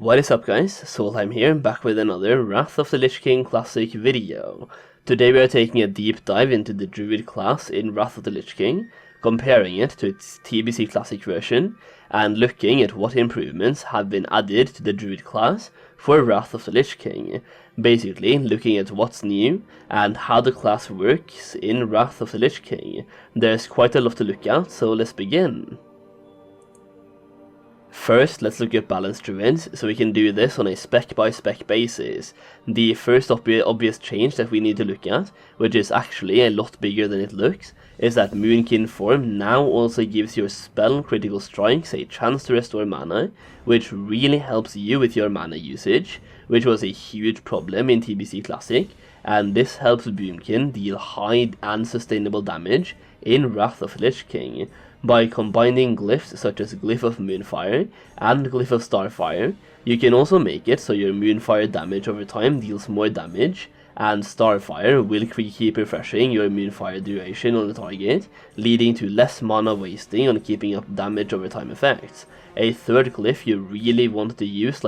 What is up guys, Solheim here, back with another Wrath of the Lich King Classic video. Today we are taking a deep dive into the Druid class in Wrath of the Lich King, comparing it to its TBC Classic version, and looking at what improvements have been added to the Druid class for Wrath of the Lich King. Basically, looking at what's new, and how the class works in Wrath of the Lich King. There's quite a lot to look at, so let's begin. First, let's look at balanced druids, so we can do this on a spec-by-spec basis. The first obvious change that we need to look at, which is actually a lot bigger than it looks, is that Moonkin form now also gives your spell critical strikes a chance to restore mana, which really helps you with your mana usage, which was a huge problem in TBC Classic, and this helps Boomkin deal high and sustainable damage in Wrath of Lich King. By combining glyphs such as Glyph of Moonfire and Glyph of Starfire, you can also make it so your Moonfire damage over time deals more damage, and Starfire will keep refreshing your Moonfire duration on the target, leading to less mana wasting on keeping up damage over time effects. A third glyph you really want to use,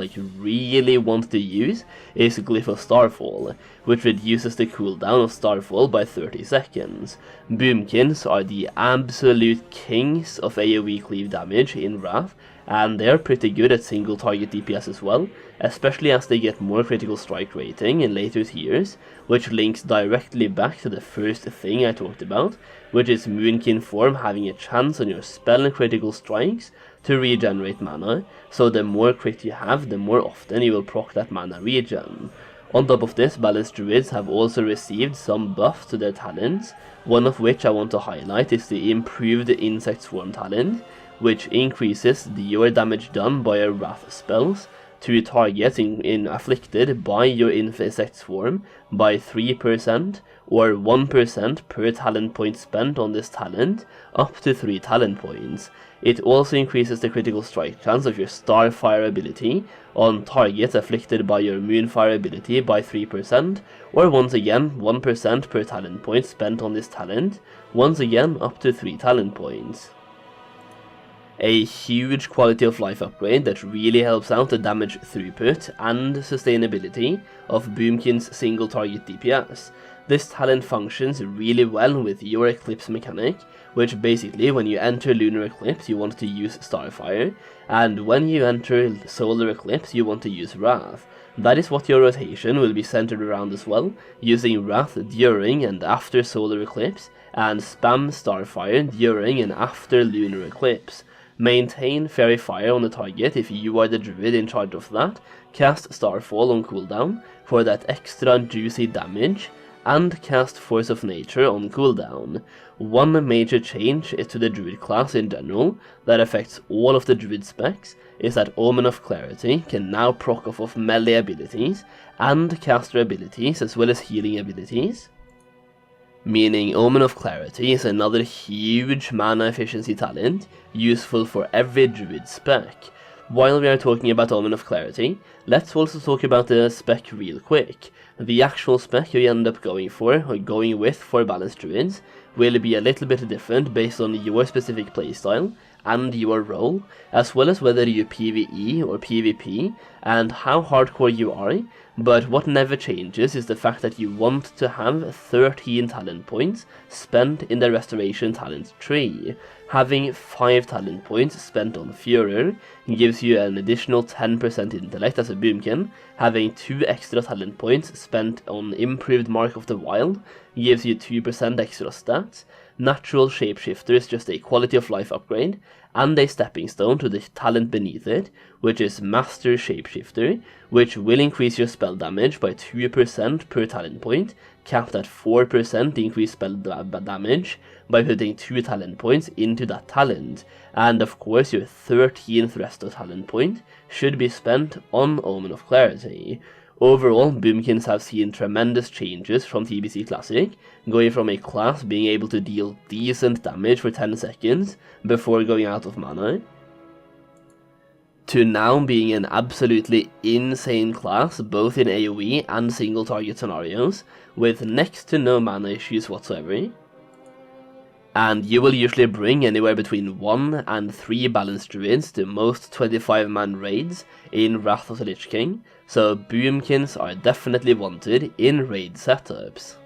is Glyph of Starfall, which reduces the cooldown of Starfall by 30 seconds. Boomkins are the absolute kings of AoE cleave damage in Wrath, and they are pretty good at single target DPS as well, especially as they get more critical strike rating in later tiers, which links directly back to the first thing I talked about, which is Moonkin form having a chance on your spell and critical strikes to regenerate mana, so the more crit you have, the more often you will proc that mana regen. On top of this, balanced druids have also received some buffs to their talents, one of which I want to highlight is the improved Insect Swarm talent, which increases your damage done by your Wrath spells to targets afflicted by your Insect Swarm by 3% or 1% per talent point spent on this talent, up to 3 talent points. It also increases the critical strike chance of your Starfire ability on targets afflicted by your Moonfire ability by 3%, or once again 1% per talent point spent on this talent, once again up to 3 talent points. A huge quality of life upgrade that really helps out the damage throughput and sustainability of Boomkin's single target DPS. This talent functions really well with your Eclipse mechanic, which basically when you enter Lunar Eclipse you want to use Starfire, and when you enter Solar Eclipse you want to use Wrath. That is what your rotation will be centered around as well, using Wrath during and after Solar Eclipse, and spam Starfire during and after Lunar Eclipse. Maintain Fairy Fire on the target if you are the druid in charge of that, cast Starfall on cooldown for that extra juicy damage, and cast Force of Nature on cooldown. One major change to the druid class in general, that affects all of the druid specs, is that Omen of Clarity can now proc off of melee abilities and caster abilities as well as healing abilities. Meaning Omen of Clarity is another huge mana efficiency talent, useful for every druid spec. While we are talking about Omen of Clarity, let's also talk about the spec real quick. The actual spec you end up going with for balanced druids will be a little bit different based on your specific playstyle and your role, as well as whether you PvE or PvP and how hardcore you are, but what never changes is the fact that you want to have 13 talent points spent in the Restoration talent tree. Having 5 talent points spent on Furor gives you an additional 10% intellect as a Boomkin. Having 2 extra talent points spent on Improved Mark of the Wild gives you 2% extra stats. Natural Shapeshifter is just a quality of life upgrade, and a stepping stone to the talent beneath it, which is Master Shapeshifter, which will increase your spell damage by 2% per talent point, capped at 4% increased spell damage by putting 2 talent points into that talent. And of course your 13th resto talent point should be spent on Omen of Clarity. Overall, Boomkins have seen tremendous changes from TBC Classic, going from a class being able to deal decent damage for 10 seconds before going out of mana, to now being an absolutely insane class both in AoE and single target scenarios, with next to no mana issues whatsoever. And you will usually bring anywhere between 1 and 3 balanced druids to most 25-man raids in Wrath of the Lich King, so boomkins are definitely wanted in raid setups.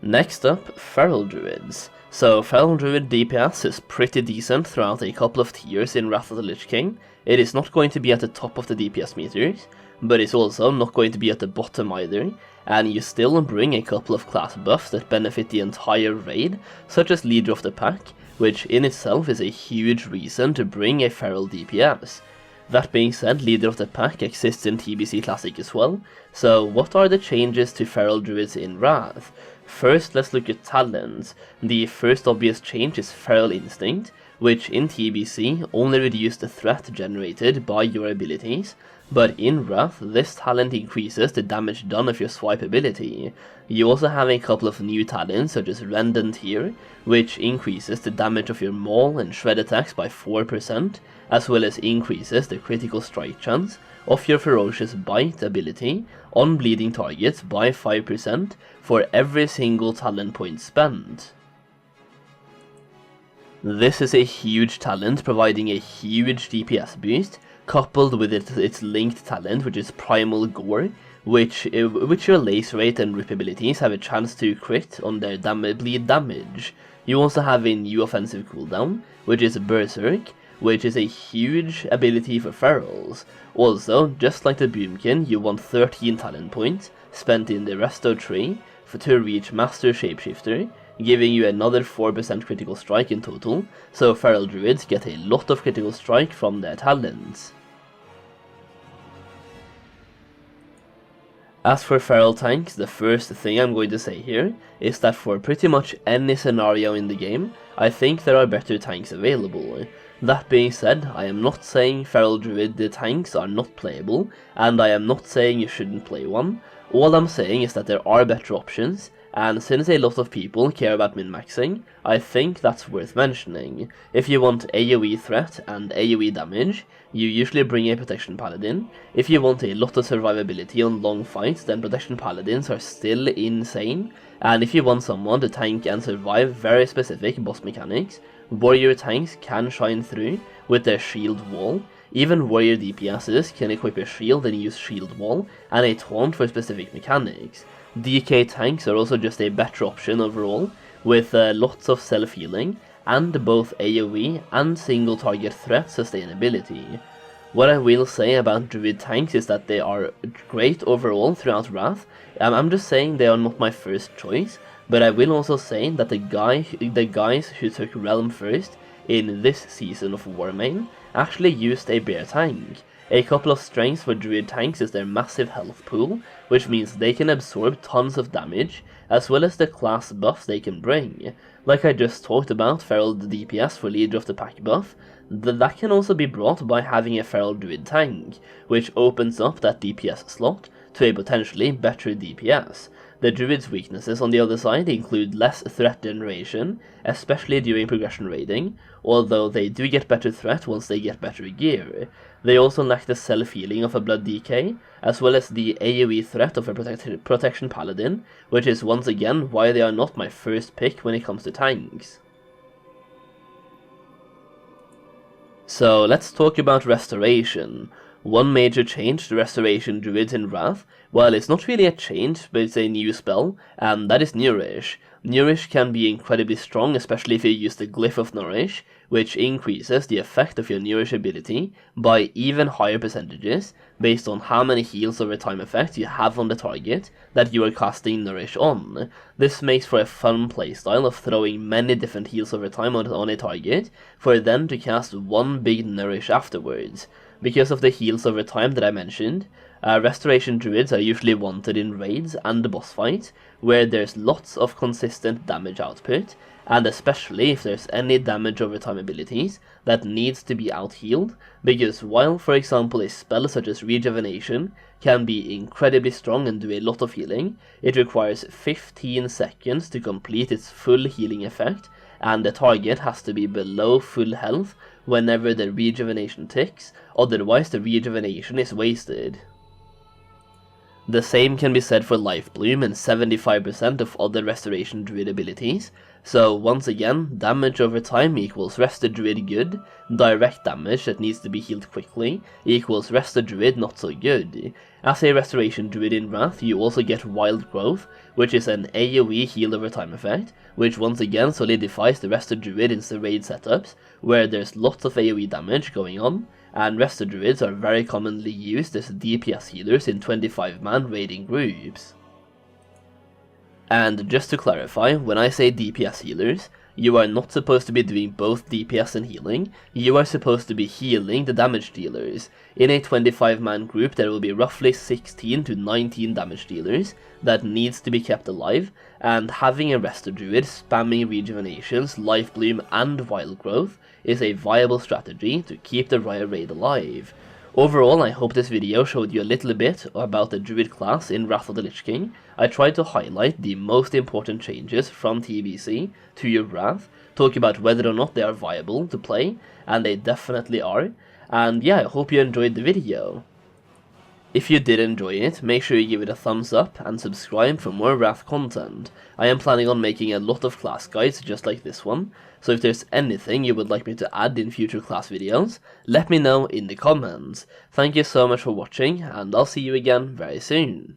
Next up, Feral Druids. So Feral Druid DPS is pretty decent throughout a couple of tiers in Wrath of the Lich King. It is not going to be at the top of the DPS meters, but it's also not going to be at the bottom either, and you still bring a couple of class buffs that benefit the entire raid, such as Leader of the Pack, which in itself is a huge reason to bring a Feral DPS. That being said, Leader of the Pack exists in TBC Classic as well, so what are the changes to Feral Druids in Wrath? First, let's look at talents. The first obvious change is Feral Instinct, which in TBC only reduces the threat generated by your abilities, but in Wrath, this talent increases the damage done of your swipe ability. You also have a couple of new talents such as Rend and Tear, which increases the damage of your maul and shred attacks by 4%, as well as increases the critical strike chance of your Ferocious Bite ability on bleeding targets by 5% for every single talent point spent. This is a huge talent providing a huge DPS boost, coupled with its linked talent, which is Primal Gore, which your lace rate and rip abilities have a chance to crit on their bleed damage. You also have a new offensive cooldown, which is Berserk, which is a huge ability for ferals. Also, just like the Boomkin, you want 13 talent points spent in the Resto tree to reach Master Shapeshifter, giving you another 4% critical strike in total, so Feral Druids get a lot of critical strike from their talents. As for Feral tanks, the first thing I'm going to say here is that for pretty much any scenario in the game, I think there are better tanks available. That being said, I am not saying Feral Druid tanks are not playable, and I am not saying you shouldn't play one. All I'm saying is that there are better options, and since a lot of people care about min-maxing, I think that's worth mentioning. If you want AoE threat and AoE damage, you usually bring a Protection Paladin. If you want a lot of survivability on long fights, then Protection Paladins are still insane. And if you want someone to tank and survive very specific boss mechanics, Warrior tanks can shine through with their Shield Wall. Even Warrior DPSs can equip a shield and use Shield Wall, and a taunt for specific mechanics. DK tanks are also just a better option overall, with lots of self-healing, and both AoE and single target threat sustainability. What I will say about Druid tanks is that they are great overall throughout Wrath. I'm just saying they are not my first choice, but I will also say that the guys who took Realm first in this season of Warmane actually used a bear tank. A couple of strengths for Druid tanks is their massive health pool, which means they can absorb tons of damage, as well as the class buffs they can bring. Like I just talked about Feral DPS for Leader of the Pack buff, that can also be brought by having a Feral Druid tank, which opens up that DPS slot to a potentially better DPS. The Druid's weaknesses on the other side include less threat generation, especially during progression raiding, although they do get better threat once they get better gear. They also lack the self-healing of a Blood DK, as well as the AoE threat of a Protection Paladin, which is once again why they are not my first pick when it comes to tanks. So let's talk about Restoration. One major change to Restoration Druids in Wrath, well, it's not really a change, but it's a new spell, and that is Nourish. Nourish can be incredibly strong, especially if you use the Glyph of Nourish, which increases the effect of your Nourish ability by even higher percentages, based on how many heals over time effects you have on the target that you are casting Nourish on. This makes for a fun playstyle of throwing many different heals over time on a target, for then to cast one big Nourish afterwards. Because of the heals over time that I mentioned, Restoration Druids are usually wanted in raids and boss fights, where there's lots of consistent damage output, and especially if there's any damage over time abilities that needs to be out-healed, because while, for example, a spell such as Rejuvenation can be incredibly strong and do a lot of healing, it requires 15 seconds to complete its full healing effect, and the target has to be below full health whenever the rejuvenation ticks, otherwise the rejuvenation is wasted. The same can be said for Life Bloom and 75% of other Restoration Druid abilities. So once again, damage over time equals Rest a Druid good, direct damage that needs to be healed quickly equals Rest a Druid not so good. As a Restoration Druid in Wrath, you also get Wild Growth, which is an AoE heal over time effect, which once again solidifies the Rest a Druid in the raid setups, where there's lots of AoE damage going on, and Rest a Druids are very commonly used as DPS healers in 25-man raiding groups. And just to clarify, when I say DPS healers, you are not supposed to be doing both DPS and healing, you are supposed to be healing the damage dealers. In a 25-man group there will be roughly 16 to 19 damage dealers that needs to be kept alive, and having a Rest a Druid spamming rejuvenations, Life Bloom and Wild Growth is a viable strategy to keep the Riot Raid alive. Overall, I hope this video showed you a little bit about the Druid class in Wrath of the Lich King. I tried to highlight the most important changes from TBC to your Wrath, talk about whether or not they are viable to play, and they definitely are. And yeah, I hope you enjoyed the video. If you did enjoy it, make sure you give it a thumbs up and subscribe for more Wrath content. I am planning on making a lot of class guides just like this one, so if there's anything you would like me to add in future class videos, let me know in the comments. Thank you so much for watching, and I'll see you again very soon.